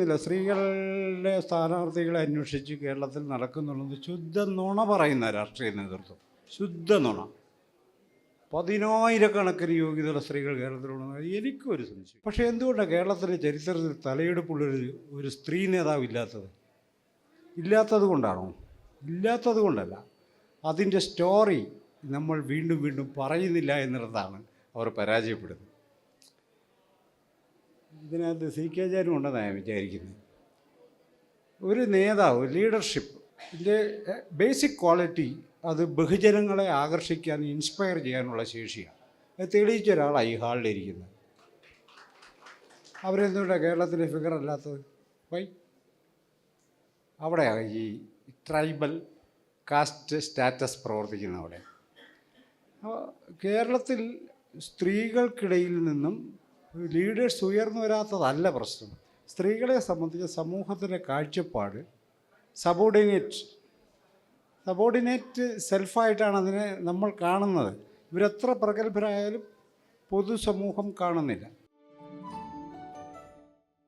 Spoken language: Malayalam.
ചെയ്യുന്നില്ല. സ്ത്രീകളുടെ സ്ഥാനാർത്ഥികളെ അന്വേഷിച്ച് കേരളത്തിൽ നടക്കുന്നുള്ളത് ശുദ്ധ നുണ പറയുന്ന രാഷ്ട്രീയ നേതൃത്വം. ശുദ്ധ നുണ. 10,000-കണക്കിന് യോഗ്യതയുള്ള സ്ത്രീകൾ കേരളത്തിലുണ്ടെന്ന് എനിക്കൊരു സംശയം. പക്ഷേ എന്തുകൊണ്ടാണ് കേരളത്തിൻ്റെ ചരിത്രത്തിൽ തലയെടുപ്പുള്ളൊരു സ്ത്രീ നേതാവ് ഇല്ലാത്തത് കൊണ്ടാണോ? ഇല്ലാത്തത് കൊണ്ടല്ല. അതിൻ്റെ സ്റ്റോറി നമ്മൾ വീണ്ടും വീണ്ടും പറയുന്നില്ല എന്നുള്ളതാണ് അവർ പരാജയപ്പെടുന്നത്. ഇതിനകത്ത് CK ജാനും ഉണ്ടെന്നാണ് ഞാൻ വിചാരിക്കുന്നത്. ഒരു നേതാവ്, ലീഡർഷിപ്പിൻ്റെ ബേസിക് ക്വാളിറ്റി അത് ബഹുജനങ്ങളെ ആകർഷിക്കാൻ, ഇൻസ്പയർ ചെയ്യാനുള്ള ശേഷിയാണ്. അത് തെളിയിച്ച ഒരാളാണ് ഈ ഹാളിലിരിക്കുന്നത്. അവരെന്തുകൊണ്ടാണ് കേരളത്തിലെ ഫിഗർ അല്ലാത്തത്? വൈ? അവിടെയാണ് ഈ ട്രൈബൽ കാസ്റ്റ് സ്റ്റാറ്റസ് പ്രവർത്തിക്കുന്ന അവിടെ. കേരളത്തിൽ സ്ത്രീകൾക്കിടയിൽ നിന്നും ലീഡേഴ്സ് ഉയർന്നു വരാത്തതല്ല പ്രശ്നം. സ്ത്രീകളെ സംബന്ധിച്ച് സമൂഹത്തിൻ്റെ കാഴ്ചപ്പാട് സബോർഡിനേറ്റ് സെൽഫായിട്ടാണ് അതിനെ നമ്മൾ കാണുന്നത്. ഇവരെത്ര പ്രഗത്ഭരായാലും പൊതുസമൂഹം കാണുന്നില്ല.